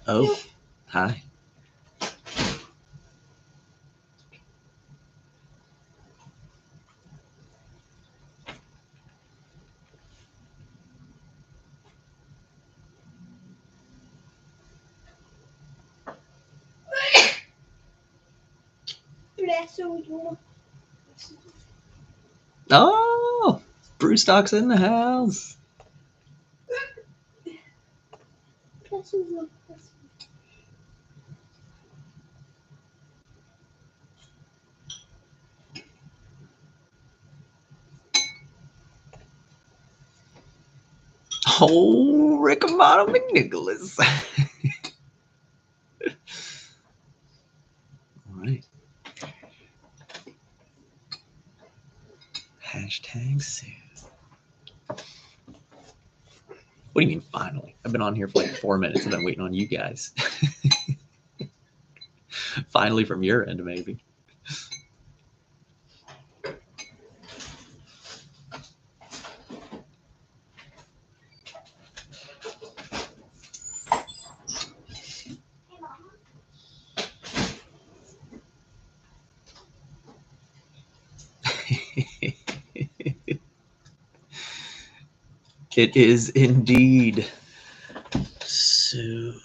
Oh, hi. Oh, Brewstock's in the house. Oh, Riccamato McNicholas. All right. Hashtag soon. What do you mean finally? I've been on here for like 4 minutes and I'm waiting on you guys. Finally from your end, maybe. It is indeed soon.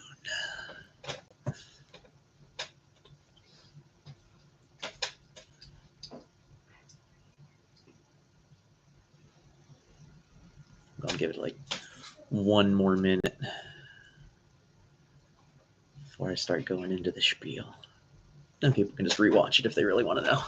I'll give it like 1 more minute before I start going into the spiel. Then people can just rewatch it if they really want to know.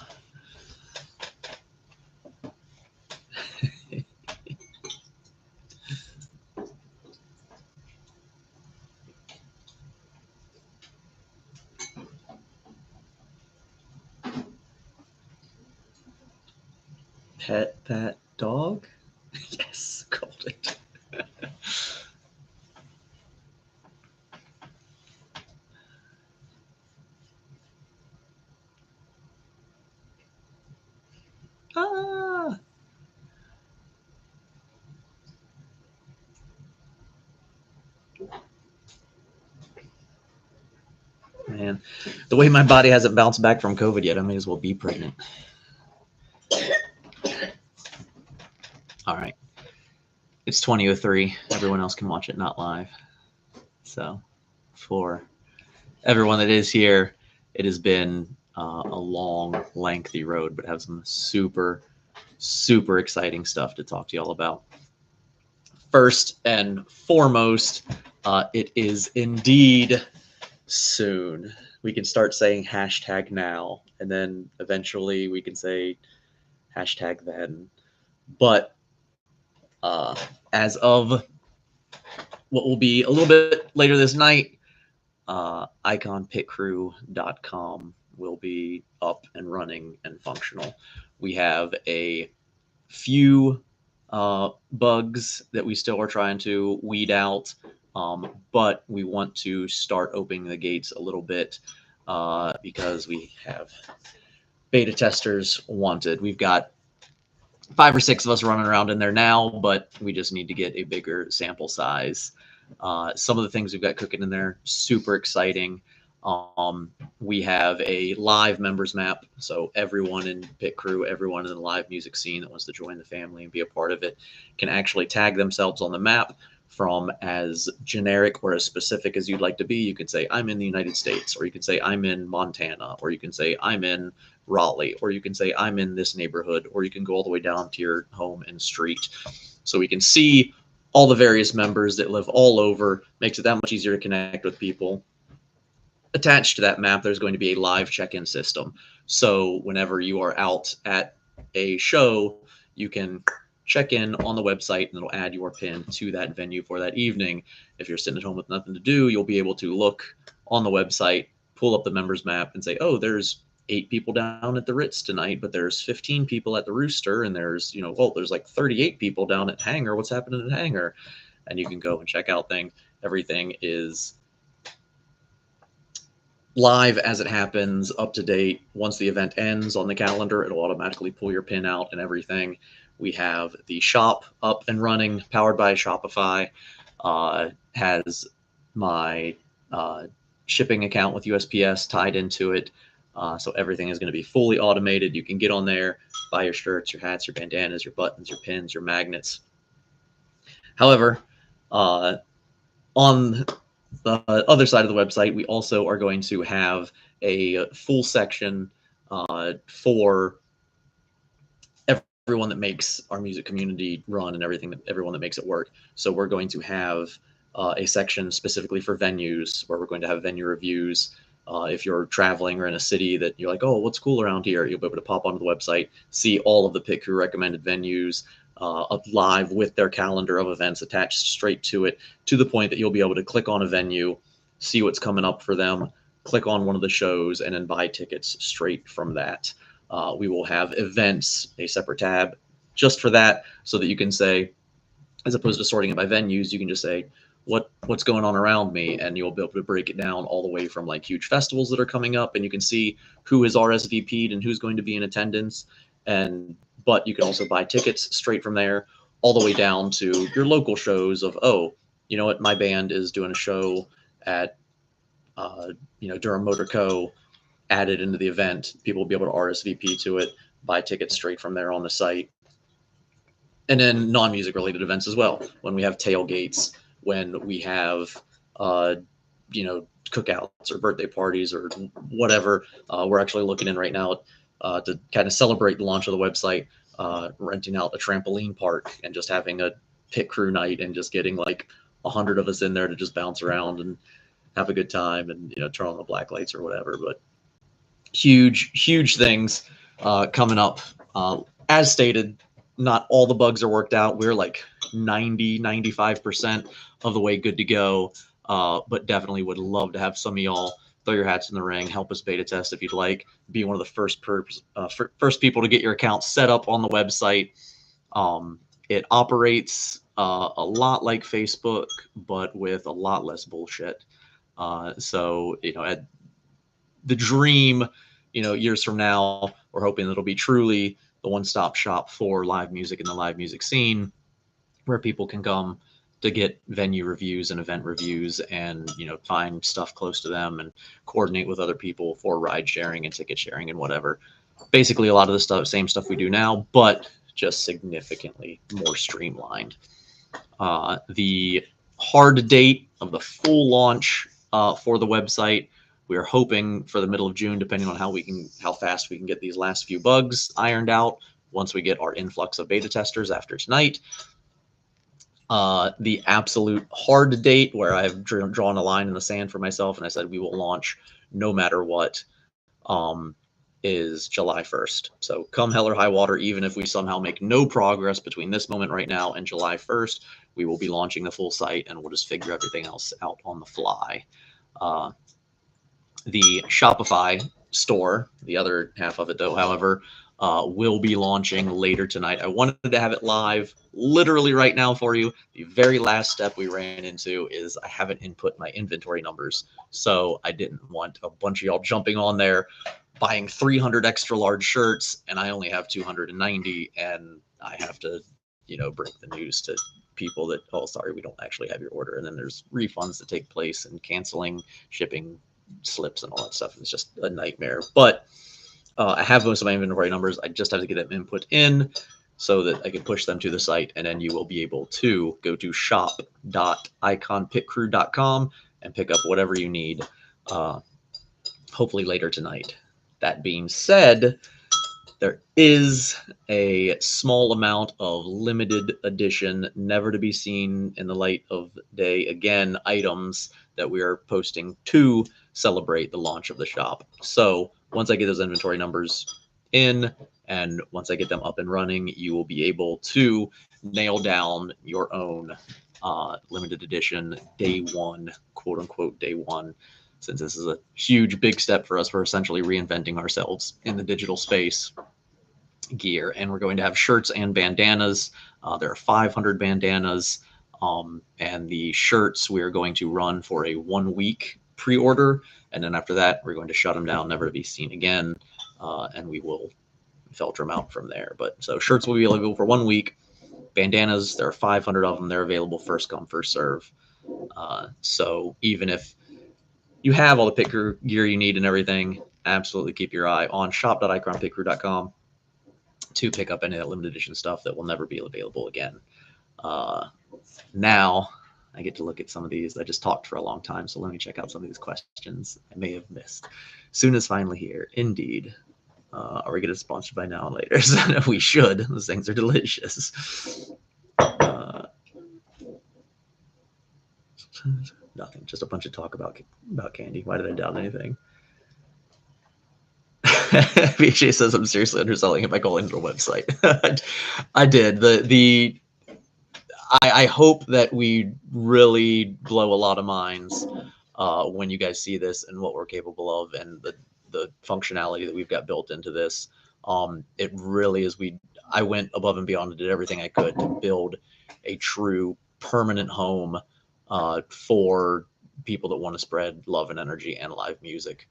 Pet that dog? Yes, called it. Ah! Man, the way my body hasn't bounced back from COVID yet, I may as well be pregnant. All right. It's 20:03. Everyone else can watch it not live. So for everyone that is here, it has been a long, lengthy road, but have some super, super exciting stuff to talk to y'all about. First and foremost, it is indeed soon. We can start saying hashtag now, and then eventually we can say hashtag then. But as of what will be a little bit later this night, iconpitcrew.com will be up and running and functional. We have a few bugs that we still are trying to weed out, but we want to start opening the gates a little bit because we have beta testers wanted. We've got 5 or 6 of us running around in there now, but we just need to get a bigger sample size. Some of the things we've got cooking in there, super exciting. We have a live members map, so everyone in Pit Crew, everyone in the live music scene that wants to join the family and be a part of it can actually tag themselves on the map from as generic or as specific as you'd like to be. You could say, I'm in the United States, or you could say, I'm in Montana, or you can say, I'm in Raleigh, or you can say, I'm in this neighborhood, or you can go all the way down to your home and street. So we can see all the various members that live all over, makes it that much easier to connect with people. Attached to that map, there's going to be a live check-in system. So whenever you are out at a show, you can check in on the website and it'll add your pin to that venue for that evening. If you're sitting at home with nothing to do, you'll be able to look on the website, pull up the members map and say, oh, there's 8 people down at the Ritz tonight, but there's 15 people at the Rooster, and there's, there's like 38 people down at Hangar. What's happening at Hangar? And you can go and check out things. Everything is live as it happens, up to date. Once the event ends on the calendar, it'll automatically pull your pin out and everything. We have the shop up and running, powered by Shopify. Has my shipping account with USPS tied into it. So everything is going to be fully automated. You can get on there, buy your shirts, your hats, your bandanas, your buttons, your pins, your magnets. However, on the other side of the website, we also are going to have a full section for everyone that makes our music community run and everyone that makes it work. So we're going to have a section specifically for venues where we're going to have venue reviews. If you're traveling or in a city that you're like, oh, what's cool around here? You'll be able to pop onto the website, see all of the Pit Crew recommended venues live with their calendar of events attached straight to it, to the point that you'll be able to click on a venue, see what's coming up for them, click on one of the shows, and then buy tickets straight from that. We will have events, a separate tab just for that, so that you can say, as opposed to sorting it by venues, you can just say, what's going on around me, and you'll be able to break it down all the way from like huge festivals that are coming up, and you can see who is RSVP'd and who's going to be in attendance. But you can also buy tickets straight from there, all the way down to your local shows of, oh, you know what, my band is doing a show at Durham Motor Co. Added into the event. People will be able to RSVP to it, buy tickets straight from there on the site. And then non-music related events as well. When we have tailgates, when we have, cookouts or birthday parties or whatever, we're actually looking in right now to kind of celebrate the launch of the website, renting out a trampoline park and just having a Pit Crew night and just getting like 100 of us in there to just bounce around and have a good time and, turn on the black lights or whatever. But huge things coming up. As stated, not all the bugs are worked out. We're like 95% of the way good to go, but definitely would love to have some of y'all throw your hats in the ring, help us beta test if you'd like, be one of the first people to get your account set up on the website. It operates a lot like Facebook, but with a lot less bullshit. So at the dream, years from now, we're hoping that it'll be truly the one-stop shop for live music and the live music scene, where people can come to get venue reviews and event reviews and, find stuff close to them and coordinate with other people for ride sharing and ticket sharing and whatever. Basically, a lot of the same stuff we do now, but just significantly more streamlined. The hard date of the full launch for the website, we are hoping for the middle of June, depending on how fast we can get these last few bugs ironed out once we get our influx of beta testers after tonight. The absolute hard date, where I've drawn a line in the sand for myself and I said we will launch no matter what, is July 1st. So come hell or high water, even if we somehow make no progress between this moment right now and July 1st, we will be launching the full site and we'll just figure everything else out on the fly. The Shopify store, the other half of it though, however, will be launching later tonight. I wanted to have it live literally right now for you. The very last step we ran into is I haven't input my inventory numbers. So I didn't want a bunch of y'all jumping on there, buying 300 extra large shirts, and I only have 290, and I have to, break the news to people that, oh, sorry, we don't actually have your order. And then there's refunds that take place and canceling shipping slips and all that stuff. It's just a nightmare. But I have most of my inventory numbers. I just have to get them input in so that I can push them to the site, and then you will be able to go to shop.iconpitcrew.com and pick up whatever you need, hopefully later tonight. That being said, there is a small amount of limited edition, never to be seen in the light of day again, items that we are posting to celebrate the launch of the shop. So once I get those inventory numbers in, and once I get them up and running, you will be able to nail down your own limited edition day one, quote unquote day one, since this is a huge, big step for us. We're essentially reinventing ourselves in the digital space gear, and we're going to have shirts and bandanas. There are 500 bandanas, and the shirts we are going to run for a 1-week pre-order, and then after that we're going to shut them down, never to be seen again, and we will filter them out from there. But so shirts will be available for 1 week. Bandanas, there are 500 of them. They're available first come, first serve. So even if you have all the pit crew gear you need and everything, absolutely keep your eye on shop.ichronpitcrew.com to pick up any of that limited edition stuff that will never be available again. Now I get to look at some of these. I just talked for a long time, so let me check out some of these questions I may have missed. Soon is finally here. Indeed. Are we getting sponsored by Now and Later? We should. Those things are delicious. Nothing. Just a bunch of talk about candy. Why did I doubt anything? BJ says I'm seriously underselling it by calling it a website. I did. I hope that we really blow a lot of minds when you guys see this and what we're capable of, and the functionality that we've got built into this. It really is. I went above and beyond and did everything I could to build a true permanent home for people that want to spread love and energy and live music.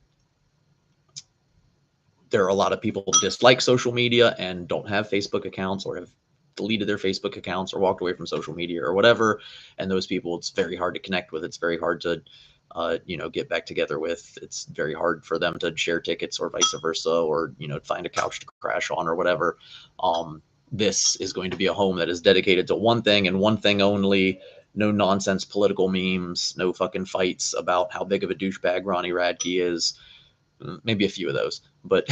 There are a lot of people who dislike social media and don't have Facebook accounts or have deleted their Facebook accounts or walked away from social media or whatever. And those people, it's very hard to connect with. It's very hard to, get back together with. It's very hard for them to share tickets or vice versa, or, find a couch to crash on or whatever. This is going to be a home that is dedicated to one thing and one thing only. No nonsense political memes, no fucking fights about how big of a douchebag Ronnie Radke is. Maybe a few of those, but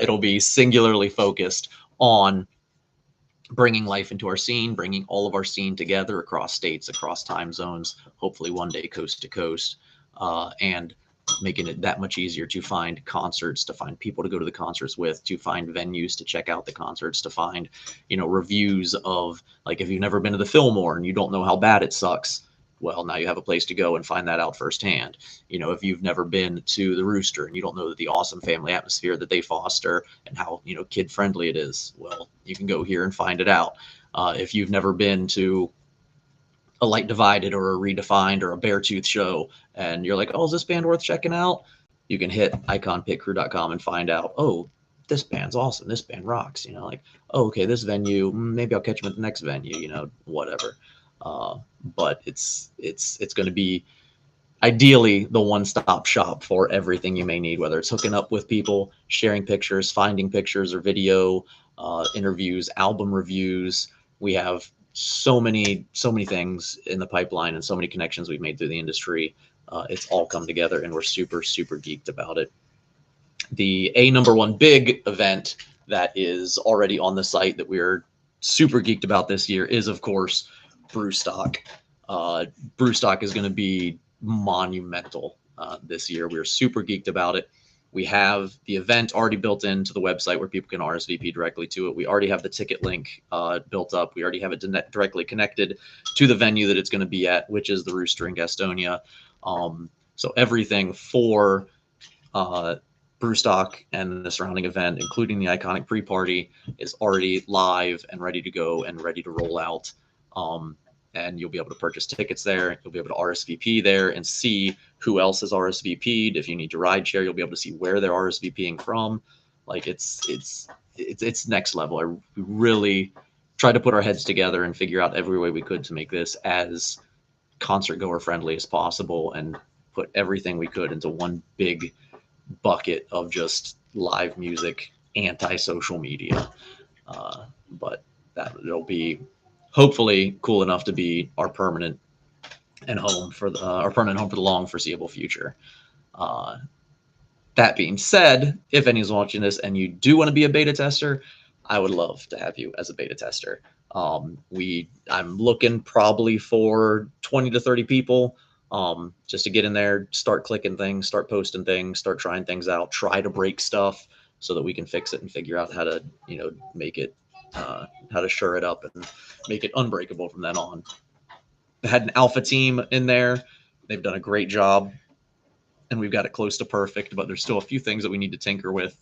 it'll be singularly focused on bringing life into our scene, bringing all of our scene together across states, across time zones, hopefully one day coast to coast, and making it that much easier to find concerts, to find people to go to the concerts with, to find venues to check out the concerts, to find, reviews of, like, if you've never been to the Fillmore and you don't know how bad it sucks, well, now you have a place to go and find that out firsthand. If you've never been to the Rooster and you don't know the awesome family atmosphere that they foster and how, kid friendly it is, well, you can go here and find it out. If you've never been to a Light Divided or a Redefined or a Beartooth show and you're like, oh, is this band worth checking out? You can hit iconpitcrew.com and find out, oh, this band's awesome. This band rocks. Oh, okay, this venue, maybe I'll catch them at the next venue, whatever. But it's going to be ideally the one-stop shop for everything you may need, whether it's hooking up with people, sharing pictures, finding pictures or video, interviews, album reviews. We have so many things in the pipeline and so many connections we've made through the industry. It's all come together and we're super, super geeked about it. The number one big event that is already on the site that we're super geeked about this year is, of course, Brewstock. Brewstock is going to be monumental this year. We're super geeked about it. We have the event already built into the website where people can RSVP directly to it. We already have the ticket link built up. We already have it directly connected to the venue that it's going to be at, which is the Rooster in Gastonia. So everything for Brewstock and the surrounding event, including the iconic pre-party, is already live and ready to go and ready to roll out. And you'll be able to purchase tickets there. You'll be able to RSVP there and see who else has RSVP'd. If you need to ride share, you'll be able to see where they're RSVPing from. Like it's next level. I really tried to put our heads together and figure out every way we could to make this as concert goer friendly as possible and put everything we could into one big bucket of just live music, anti-social media. But that it'll be hopefully cool enough to be our permanent home for the long foreseeable future. That being said, if anyone's watching this and you do want to be a beta tester, I would love to have you as a beta tester. I'm looking probably for 20 to 30 people just to get in there, start clicking things, start posting things, start trying things out, try to break stuff so that we can fix it and figure out how to, make it, how to shore it up and make it unbreakable from then on. I had an alpha team in there. They've done a great job and we've got it close to perfect, but there's still a few things that we need to tinker with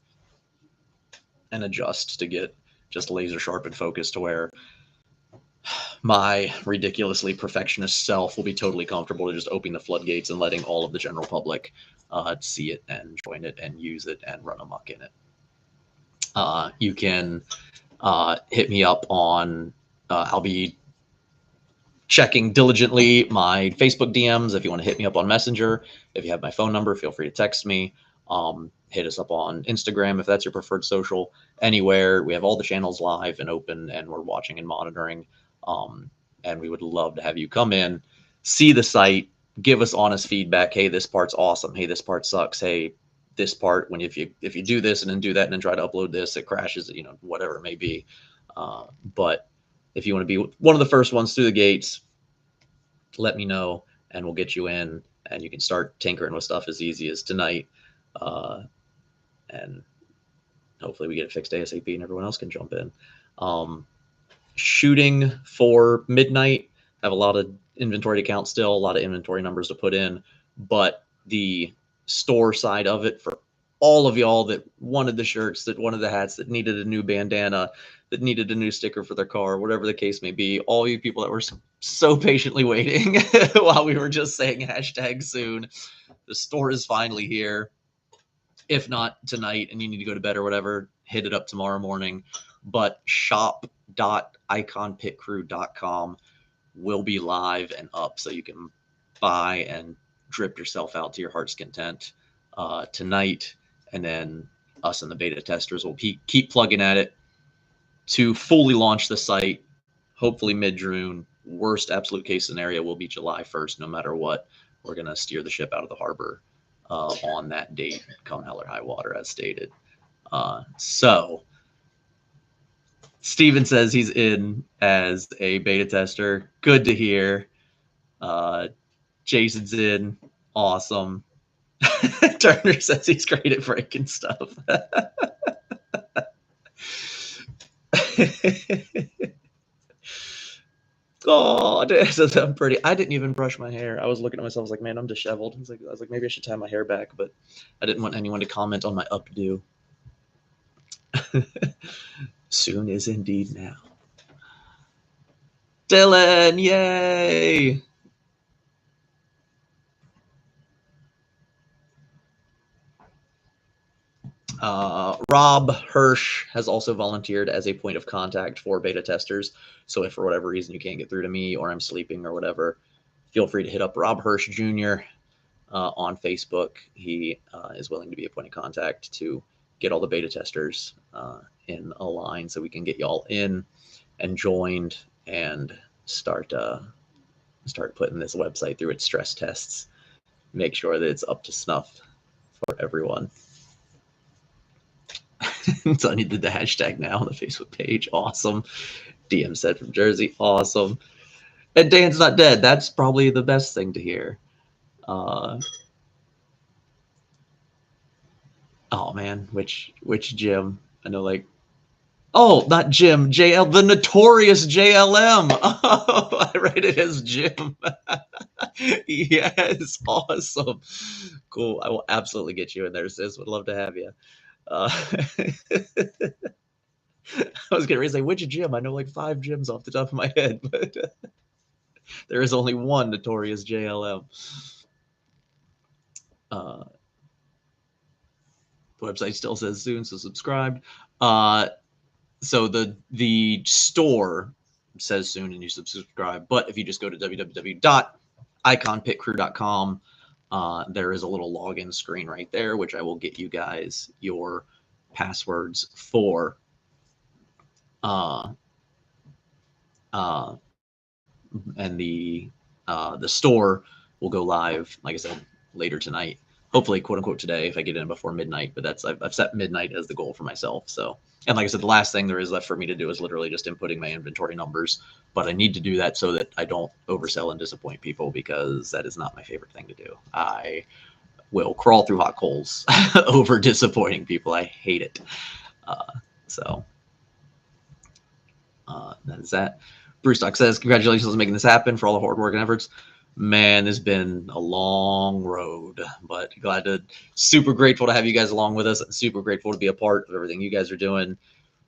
and adjust to get just laser sharp and focused to where my ridiculously perfectionist self will be totally comfortable to just opening the floodgates and letting all of the general public see it and join it and use it and run amok in it. You can hit me up on, I'll be checking diligently my Facebook DMs. If you want to hit me up on Messenger, if you have my phone number, feel free to text me. Hit us up on Instagram if that's your preferred social. Anywhere. We have all the channels live and open, and we're watching and monitoring. And we would love to have you come in, see the site, give us honest feedback. Hey, this part's awesome. Hey, this part sucks. Hey, this part, when if you do this and then do that and then try to upload this, it crashes. You know, whatever it may be. But if you want to be one of the first ones through the gates, let me know and we'll get you in, and you can start tinkering with stuff as easy as tonight. And hopefully we get it fixed ASAP and everyone else can jump in. Shooting for midnight. I have a lot of inventory to count still, a lot of inventory numbers to put in, but the store side of it, for all of y'all that wanted the shirts, that wanted the hats, that needed a new bandana, that needed a new sticker for their car, whatever the case may be, all you people that were so patiently waiting while we were just saying hashtag soon, the store is finally here. If not tonight and you need to go to bed or whatever, hit it up tomorrow morning. But shop.iconpitcrew.com will be live and up, so you can buy and drip yourself out to your heart's content tonight. And then us and the beta testers will keep plugging at it to fully launch the site, hopefully mid-June. Worst absolute case scenario will be July 1st, no matter what. We're going to steer the ship out of the harbor on that date, come hell or high water, as stated. So Steven says he's in as a beta tester. Good to hear. Jason's in. Awesome. Turner says he's great at breaking stuff. Oh, I'm pretty. I didn't even brush my hair. I was looking at myself. I was like, man, I'm disheveled. I was like, maybe I should tie my hair back, but I didn't want anyone to comment on my updo. Soon is indeed now. Dylan, yay! Rob Hirsch has also volunteered as a point of contact for beta testers. So if for whatever reason you can't get through to me or I'm sleeping or whatever, feel free to hit up Rob Hirsch Jr. On Facebook. He is willing to be a point of contact to get all the beta testers in a line so we can get y'all in and joined and start putting this website through its stress tests. Make sure that it's up to snuff for everyone. So I needed the hashtag now on the Facebook page. Awesome. DM said from Jersey. Awesome. And Dan's not dead. That's probably the best thing to hear. Oh man, which Jim? I know, like, oh, not Jim, JL, the notorious JLM. Oh, I read it as Jim. Yes, awesome. Cool. I will absolutely get you in there, sis. Would love to have you. I was getting ready to say, which Jim? I know like 5 Jims off the top of my head, but there is only one notorious JLM. The website still says soon, so subscribe. So the store says soon and you subscribe, but if you just go to www.iconpitcrew.com, there is a little login screen right there, which I will get you guys your passwords for. And the store will go live, like I said, later tonight. Hopefully, quote unquote, today if I get in before midnight. But that's I've set midnight as the goal for myself. So, and like I said, the last thing there is left for me to do is literally just inputting my inventory numbers. But I need to do that so that I don't oversell and disappoint people, because that is not my favorite thing to do. I will crawl through hot coals over disappointing people. I hate it. So that is that. Bruce Stock says, congratulations on making this happen, for all the hard work and efforts. Man, it's been a long road, but super grateful to have you guys along with us, and super grateful to be a part of everything you guys are doing.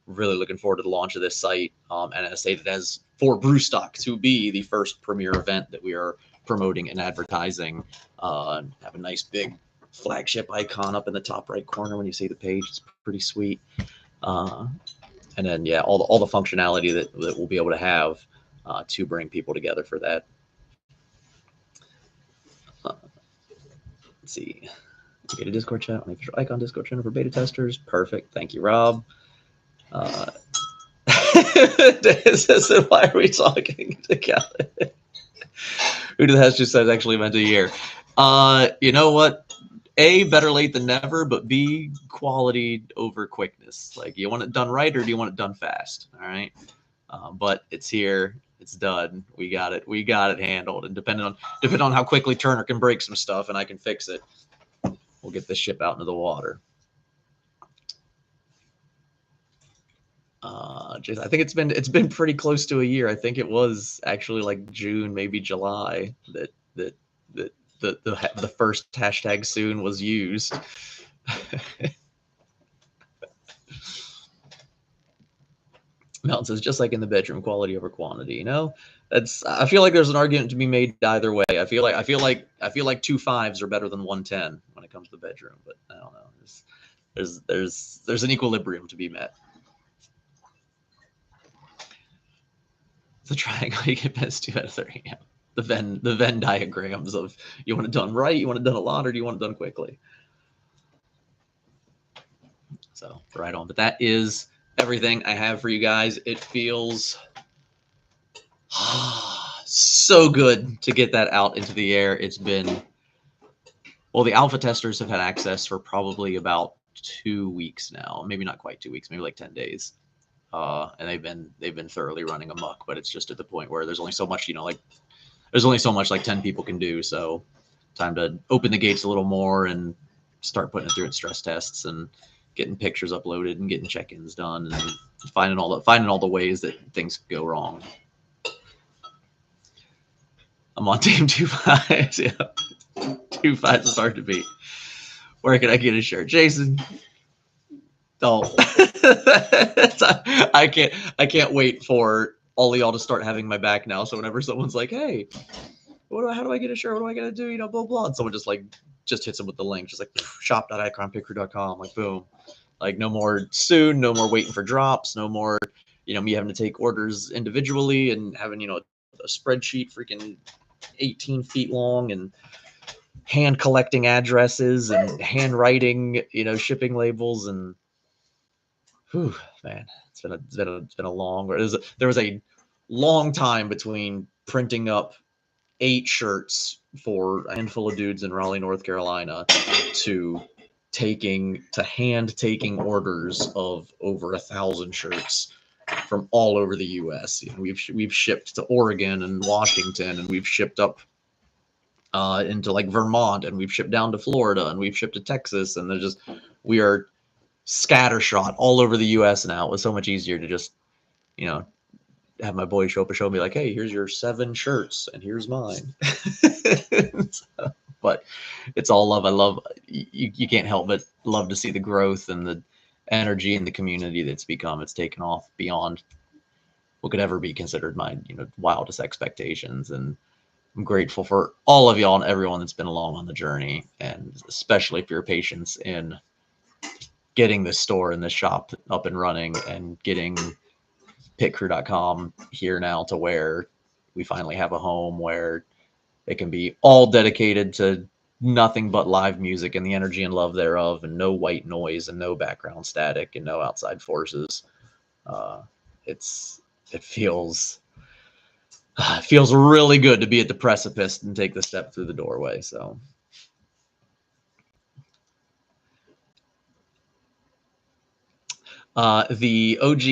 Really looking forward to the launch of this site. And as stated, as for Brewstock to be the first premier event that we are promoting and advertising, have a nice big flagship icon up in the top right corner when you see the page. It's pretty sweet. And then, yeah, all the functionality that we'll be able to have to bring people together for that. Let's see. Get a Discord chat on the official icon Discord channel for beta testers. Perfect. Thank you, Rob. Why are we talking together? Who the has just said actually meant a year? You know what? A, better late than never, but B, quality over quickness. Like, you want it done right or do you want it done fast? All right. But it's here. It's done. We got it. We got it handled. And depending on how quickly Turner can break some stuff and I can fix it, we'll get this ship out into the water. I think it's been pretty close to a year. I think it was actually like June, maybe July that the first hashtag soon was used. Mountain says, just like in the bedroom, quality over quantity. You know, I feel like there's an argument to be made either way. I feel like 2 5s are better than 110 when it comes to the bedroom, but I don't know. There's an equilibrium to be met. The triangle, you get best 2 out of 3. Yeah. The Venn diagrams of, you want it done right, you want it done a lot, or do you want it done quickly? So right on. But that is everything I have for you guys. It feels so good to get that out into the air. It's been, well, the alpha testers have had access for probably about 2 weeks now. Maybe not quite 2 weeks, maybe like 10 days. And they've been thoroughly running amok, but it's just at the point where there's only so much, there's only so much like 10 people can do. So time to open the gates a little more and start putting it through its stress tests and getting pictures uploaded and getting check-ins done and finding all the ways that things go wrong. I'm on team 2 5s. Yeah. 2 5s is hard to beat. Where can I get a shirt? Jason. Oh. I can't wait for all of y'all to start having my back now. So whenever someone's like, hey, how do I get a shirt? What do I gotta do? Blah blah. And someone just hits them with the link, just like shop.iconpickery.com, like boom. Like no more soon, no more waiting for drops, no more, me having to take orders individually and having, a spreadsheet freaking 18 feet long and hand collecting addresses and handwriting, shipping labels and whew, man, it's been a long. There was a long time between printing up 8 shirts for a handful of dudes in Raleigh, North Carolina, to hand taking orders of over 1,000 shirts from all over the U.S. We've shipped to Oregon and Washington, and we've shipped up into like Vermont, and we've shipped down to Florida, and we've shipped to Texas, and we are scattershot all over the U.S. now. It was so much easier to just, have my boy show up and show me like, hey, here's your 7 shirts and here's mine. But it's all love. I love, you can't help but love to see the growth and the energy in the community that's become. It's taken off beyond what could ever be considered my, wildest expectations. And I'm grateful for all of y'all and everyone that's been along on the journey, and especially for your patience in getting this store and this shop up and running and getting pitcrew.com here now to where we finally have a home where it can be all dedicated to nothing but live music and the energy and love thereof, and no white noise and no background static and no outside forces. It feels really good to be at the precipice and take the step through the doorway. So the OG,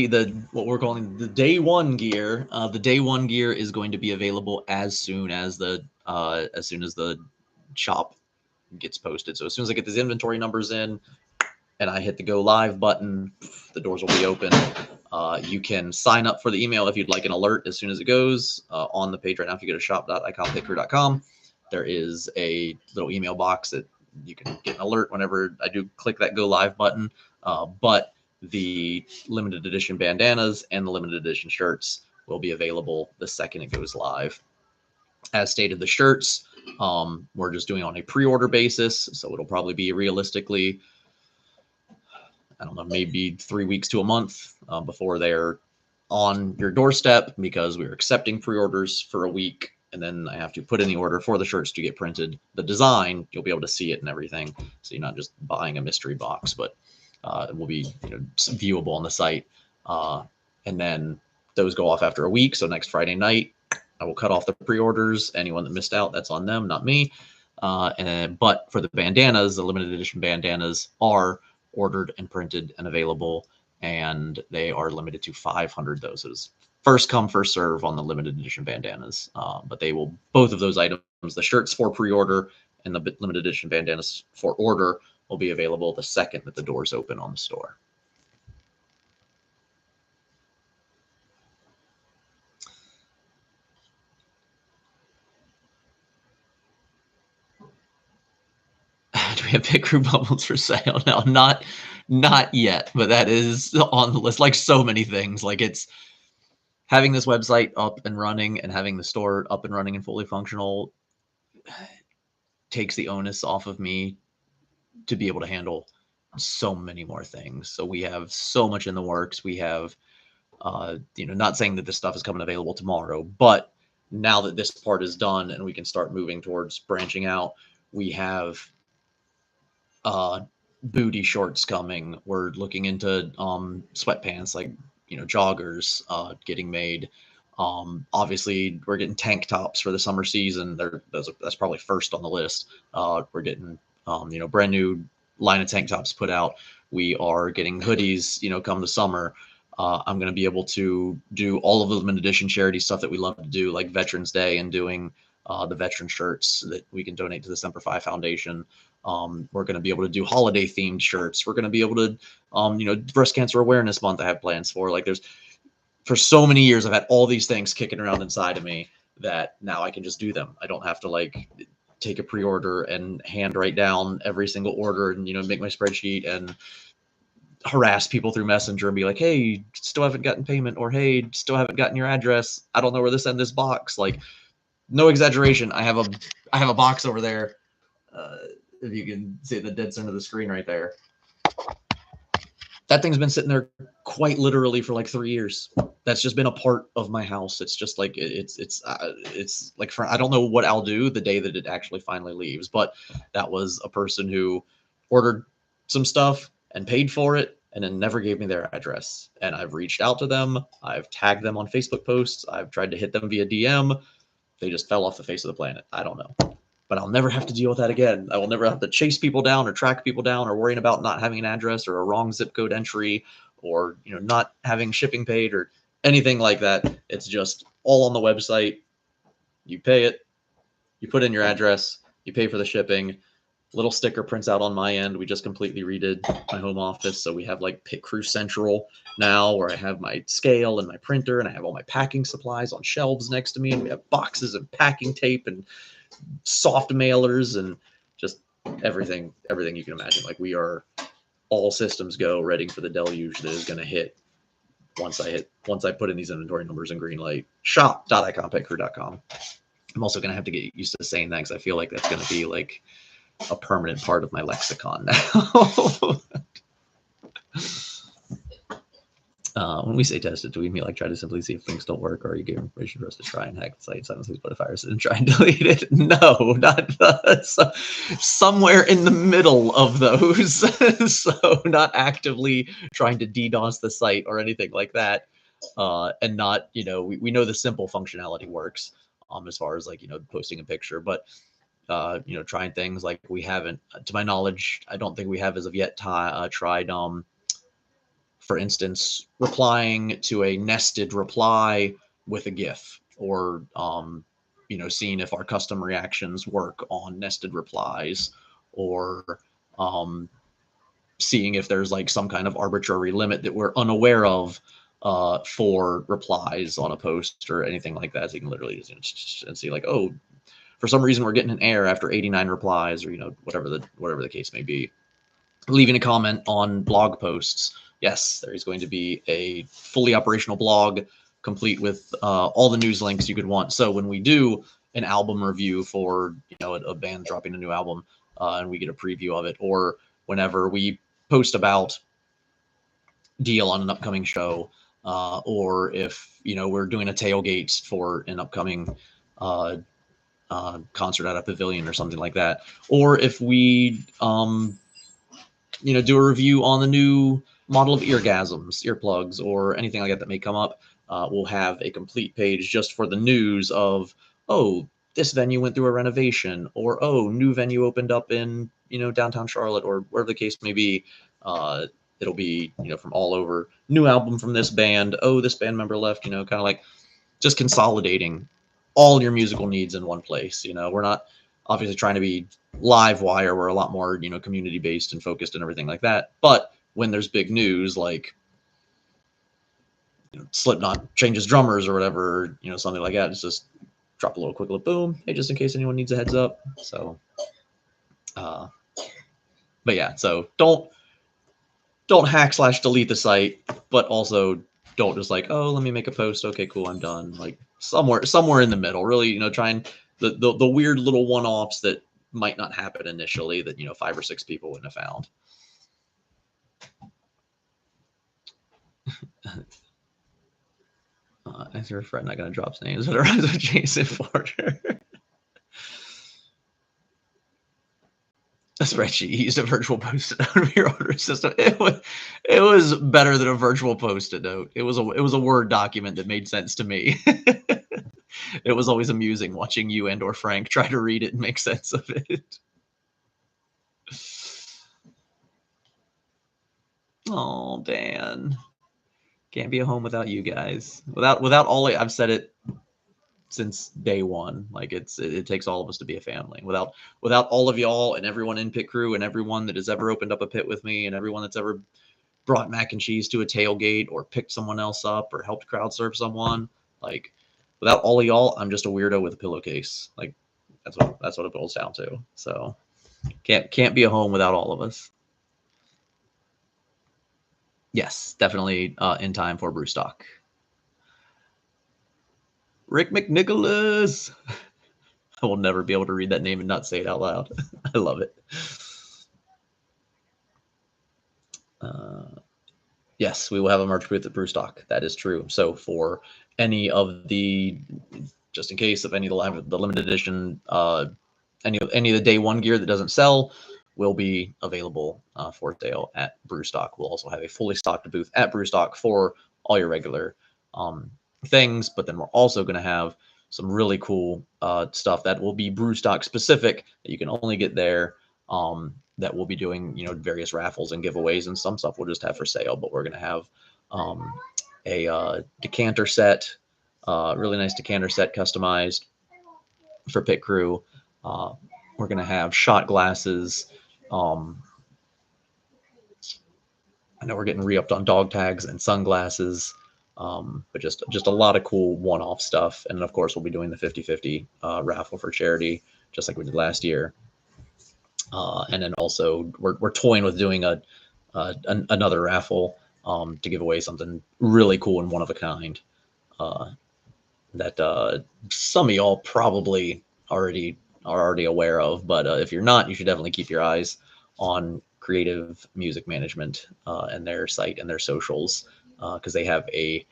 what we're calling the day one gear, the day one gear is going to be available as soon as the shop gets posted. So as soon as I get these inventory numbers in and I hit the go live button, the doors will be open. You can sign up for the email if you'd like an alert as soon as it goes on the page right now. If you go to shop.iconpickery.com, there is a little email box that you can get an alert whenever I do click that go live button. But the limited edition bandanas and the limited edition shirts will be available the second it goes live. As stated, the shirts, we're just doing on a pre-order basis. So it'll probably be realistically, I don't know, maybe 3 weeks to a month before they're on your doorstep because we're accepting pre-orders for a week, and then I have to put in the order for the shirts to get printed. The design, you'll be able to see it and everything, so you're not just buying a mystery box, but it will be viewable on the site. And then those go off after a week. So next Friday night, I will cut off the pre-orders. Anyone that missed out, that's on them, not me. But for the bandanas, the limited edition bandanas are ordered and printed and available, and they are limited to 500 doses. First come, first serve on the limited edition bandanas. But they will, both of those items, the shirts for pre-order and the limited edition bandanas for order, will be available the second that the doors open on the store. Do we have pit crew bubbles for sale? No, not yet, but that is on the list. Like so many things, like it's having this website up and running and having the store up and running and fully functional takes the onus off of me to be able to handle so many more things. So we have so much in the works. We have, not saying that this stuff is coming available tomorrow, but now that this part is done and we can start moving towards branching out, we have booty shorts coming. We're looking into sweatpants, like joggers getting made. Obviously we're getting tank tops for the summer season. That's probably first on the list. We're getting brand new line of tank tops put out. We are getting hoodies come the summer. I'm going to be able to do all of the limited edition charity stuff that we love to do, like Veterans Day, and doing the veteran shirts that we can donate to the Semper Fi Foundation. We're going to be able to do holiday themed shirts. We're going to be able to, Breast Cancer Awareness Month I have plans for. Like for so many years, I've had all these things kicking around inside of me that now I can just do them. I don't have to take a pre-order and hand write down every single order and, make my spreadsheet and harass people through Messenger and be like, hey, still haven't gotten payment, or hey, still haven't gotten your address. I don't know where to send this box. Like, no exaggeration. I have a box over there. If you can see the dead center of the screen right there. That thing's been sitting there quite literally for like 3 years. That's just been a part of my house. It's just like it's like I don't know what I'll do the day that it actually finally leaves. But that was a person who ordered some stuff and paid for it and then never gave me their address. And I've reached out to them. I've tagged them on Facebook posts. I've tried to hit them via DM. They just fell off the face of the planet. I don't know. But I'll never have to deal with that again. I will never have to chase people down or track people down or worrying about not having an address or a wrong zip code entry or not having shipping paid or anything like that. It's just all on the website. You pay it, you put in your address, you pay for the shipping. Little sticker prints out on my end. We just completely redid my home office, so we have like Pit Crew Central now, where I have my scale and my printer, and I have all my packing supplies on shelves next to me, and we have boxes of packing tape and soft mailers and just everything you can imagine. Like, we are all systems go, ready for the deluge that is going to hit once I put in these inventory numbers in greenlight. Shop.iconpetcrew.com. I'm also going to have to get used to saying that because I feel like that's going to be like a permanent part of my lexicon now. When we say test it, do we mean like try to simply see if things don't work, or are you giving permission for us to try and hack the site, silently put a virus and try and delete it? No, not the, somewhere in the middle of those. So not actively trying to DDoS the site or anything like that. And not, we know the simple functionality works as far as like, posting a picture, but trying things like we haven't, to my knowledge, I don't think we have as of yet tried, for instance, replying to a nested reply with a GIF, or, seeing if our custom reactions work on nested replies, or seeing if there's like some kind of arbitrary limit that we're unaware of for replies on a post or anything like that. So you can literally just and see like, oh, for some reason we're getting an error after 89 replies, or whatever the case may be. Leaving a comment on blog posts. Yes, there is going to be a fully operational blog complete with all the news links you could want. So when we do an album review for a band dropping a new album, and we get a preview of it, or whenever we post about deal on an upcoming show, or if, you know, we're doing a tailgate for an upcoming concert at a pavilion or something like that, or if we, you know, do a review on the new model of earplugs, or anything like that that may come up. We'll have a complete page just for the news of, oh, this venue went through a renovation, or oh, new venue opened up in, you know, downtown Charlotte, or wherever the case may be. It'll be, you know, from all over. New album from this band. Oh, this band member left. You know, kind of like just consolidating all your musical needs in one place. You know, we're not obviously trying to be live wire. We're a lot more, you know, community based and focused and everything like that. But when there's big news, like, you know, Slipknot changes drummers or whatever, you know, something like that, it's just drop a little quick little boom. Hey, just in case anyone needs a heads up. So, but yeah, so don't hack/delete the site, but also don't just like, oh, let me make a post. Okay, cool, I'm done. Like somewhere in the middle, really, you know, trying the weird little one-offs that might not happen initially that, you know, 5 or 6 people wouldn't have found. As your friend, not gonna drop names, but it rhymes with Jason Porter. A spreadsheet. He used a virtual post-it note of your order system. It was better than a virtual post-it note. It was a Word document that made sense to me. It was always amusing watching you and or Frank try to read it and make sense of it. Oh, Dan. Can't be a home without you guys. Without all, I've said it since day one. Like it takes all of us to be a family. Without all of y'all and everyone in Pit Crew and everyone that has ever opened up a pit with me and everyone that's ever brought mac and cheese to a tailgate or picked someone else up or helped crowd surf someone, like without all of y'all, I'm just a weirdo with a pillowcase. Like that's what it boils down to. So can't be a home without all of us. Yes, definitely in time for Brewstock. Rick McNicholas. I will never be able to read that name and not say it out loud. I love it. Yes, we will have a merch booth at Brewstock. That is true. So for any of the, just in case, of any of the limited edition, any of the day one gear that doesn't sell will be available for sale at Brewstock. We'll also have a fully stocked booth at Brewstock for all your regular things, but then we're also going to have some really cool stuff that will be Brewstock specific that you can only get there. That we'll be doing, you know, various raffles and giveaways, and some stuff we'll just have for sale. But we're going to have a decanter set, really nice decanter set customized for Pit Crew. We're going to have shot glasses. I know we're getting re-upped on dog tags and sunglasses, but just a lot of cool one-off stuff. And of course, we'll be doing the 50/50 raffle for charity, just like we did last year. And then also we're toying with doing another raffle to give away something really cool and one of a kind that some of y'all probably are already aware of. But if you're not, you should definitely keep your eyes on Creative Music Management and their site and their socials, because they have a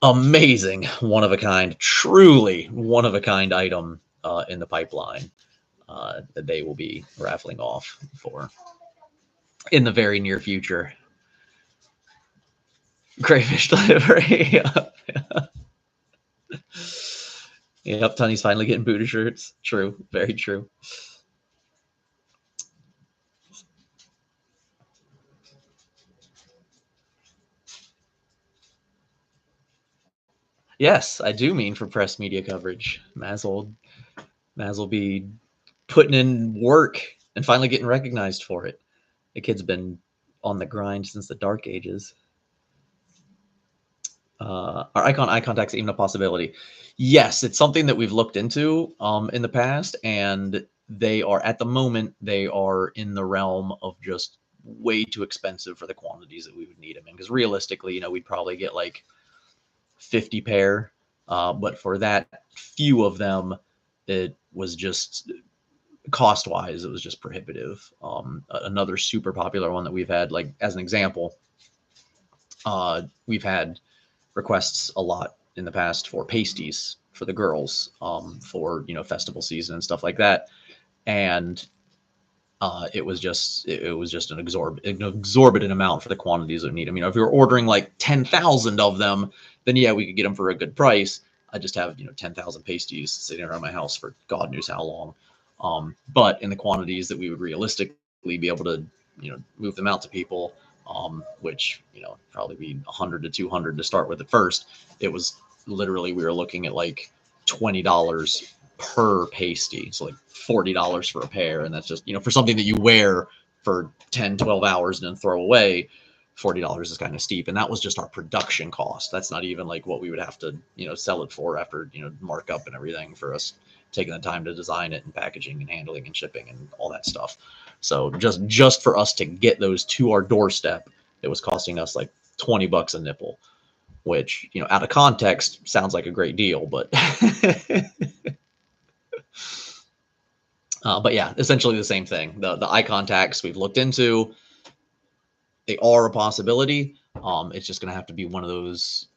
amazing one of a kind, truly one of a kind item in the pipeline. That they will be raffling off for in the very near future. Crayfish delivery. Yep, Tony's finally getting booty shirts. True, very true. Yes, I do mean for press media coverage. Maz will be putting in work and finally getting recognized for it. The kid's been on the grind since the dark ages. Are eye contacts even a possibility? Yes, it's something that we've looked into in the past, and they are at the moment they are in the realm of just way too expensive for the quantities that we would need them in. Because realistically, you know, we'd probably get like 50 pair, but for that few of them, it was just cost wise, it was just prohibitive. Another super popular one that we've had, like as an example, we've had requests a lot in the past for pasties for the girls, for, you know, festival season and stuff like that. And it was just an exorbitant amount for the quantities of need. I mean, if we were ordering like 10,000 of them, then yeah, we could get them for a good price. I just have, you know, 10,000 pasties sitting around my house for God knows how long. But in the quantities that we would realistically be able to, you know, move them out to people, which, you know, probably be 100 to 200 to start with at first. It was literally, we were looking at like $20 per pasty, so like $40 for a pair, and that's just, you know, for something that you wear for 10, 12 hours and then throw away. $40 is kind of steep, and that was just our production cost. That's not even like what we would have to, you know, sell it for after, you know, markup and everything for us taking the time to design it and packaging and handling and shipping and all that stuff. So just for us to get those to our doorstep, it was costing us like $20 a nipple, which, you know, out of context sounds like a great deal, but but yeah, essentially the same thing. The eye contacts we've looked into, they are a possibility. It's just going to have to be one of those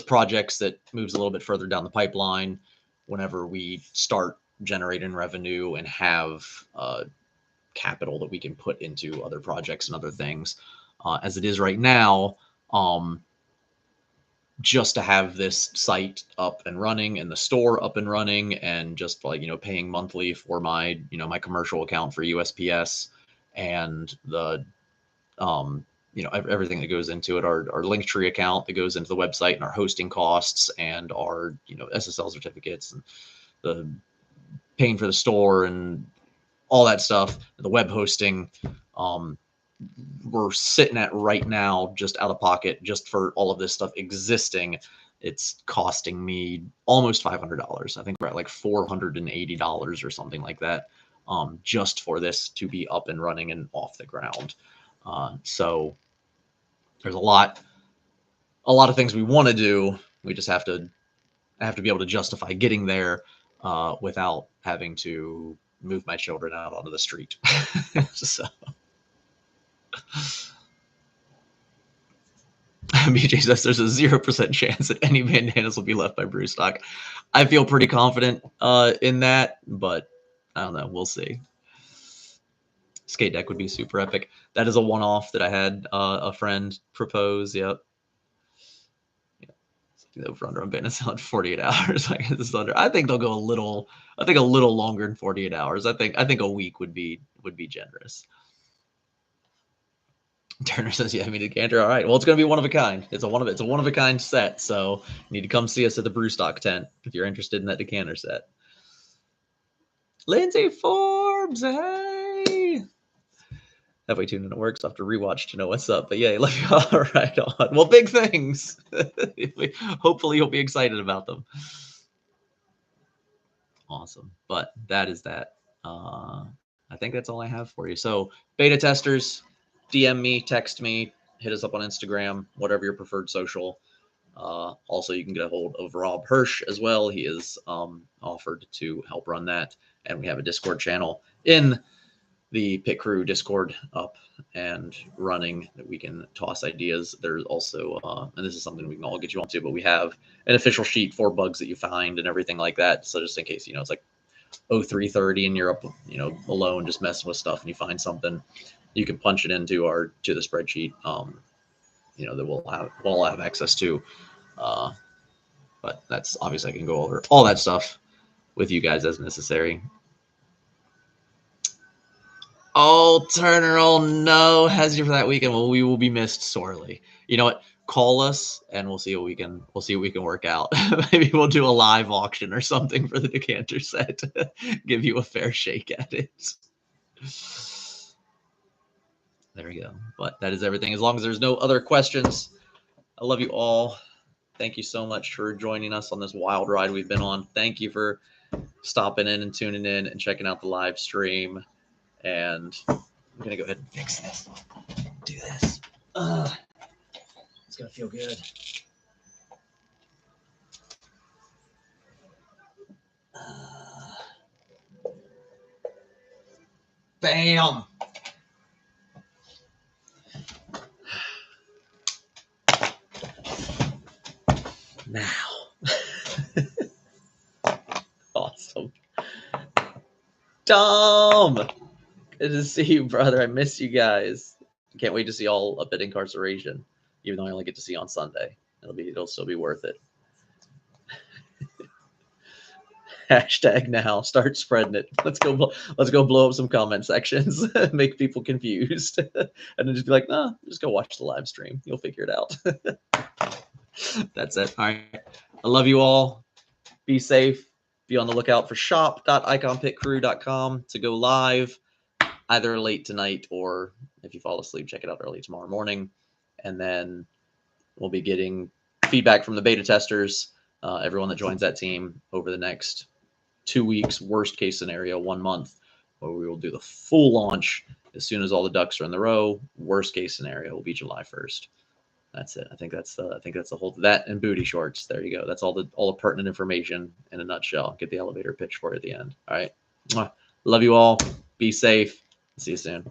projects that moves a little bit further down the pipeline whenever we start generating revenue and have capital that we can put into other projects and other things. As it is right now, just to have this site up and running and the store up and running, and just like, you know, paying monthly for my, you know, my commercial account for USPS and the you know, everything that goes into it, our Linktree account that goes into the website, and our hosting costs and our, you know, SSL certificates and the paying for the store and all that stuff, the web hosting. We're sitting at right now, just out of pocket, just for all of this stuff existing, it's costing me almost $500. I think we're at like $480 or something like that, just for this to be up and running and off the ground. So there's a lot of things we want to do. We just have to be able to justify getting there without having to move my children out onto the street. So BJ says there's a 0% chance that any bandanas will be left by Brewstock. I feel pretty confident in that, but I don't know. We'll see. Skate deck would be super epic. That is a one-off that I had a friend propose. Yep. The over-under on bandanas on 48 hours. I guess I think they'll go a little longer than 48 hours. I think a week would be generous. Turner says, "Yeah, I mean, decanter. All right. Well, it's going to be one of a kind. It's a one of a kind set. So you need to come see us at the Brewstock tent if you're interested in that decanter set." Lindsay Forbes, hey. Halfway tuned in, it works. I have to rewatch to know what's up. But yeah, like, all right on. Well, big things. Hopefully, you'll be excited about them. Awesome. But that is that. I think that's all I have for you. So, beta testers, DM me, text me, hit us up on Instagram, whatever your preferred social. Also, you can get a hold of Rob Hirsch as well. He is offered to help run that. And we have a Discord channel in the Pit Crew Discord up and running that we can toss ideas. There's also, and this is something we can all get you onto, but we have an official sheet for bugs that you find and everything like that. So just in case, you know, it's like 0330 and you're up, you know, alone just messing with stuff and you find something, you can punch it into the spreadsheet, you know, that we'll all have access to. But that's obviously, I can go over all that stuff with you guys as necessary. Oh, Turner, oh no, how's you for that weekend? Well, we will be missed sorely. You know what? Call us and we'll see what we can work out. Maybe we'll do a live auction or something for the decanter set. Give you a fair shake at it. There we go. But that is everything. As long as there's no other questions, I love you all. Thank you so much for joining us on this wild ride we've been on. Thank you for stopping in and tuning in and checking out the live stream. And I'm going to go ahead and fix this. Do this. It's going to feel good. Bam. Tom, good to see you, brother. I miss you guys. Can't wait to see all up at Incarceration, even though I only get to see on Sunday. It'll still be worth it. Hashtag now. Start spreading it. Let's go blow up some comment sections. Make people confused, and then just be like, "Nah, just go watch the live stream. You'll figure it out." That's it. All right. I love you all. Be safe. Be on the lookout for shop.iconpitcrew.com to go live either late tonight or if you fall asleep, check it out early tomorrow morning. And then we'll be getting feedback from the beta testers, everyone that joins that team over the next 2 weeks, worst case scenario, 1 month, where we will do the full launch as soon as all the ducks are in the row. Worst case scenario will be July 1st. That's it. I think that's the whole, that and booty shorts. There you go. That's all the pertinent information in a nutshell. Get the elevator pitch for you at the end. All right. Love you all. Be safe. See you soon.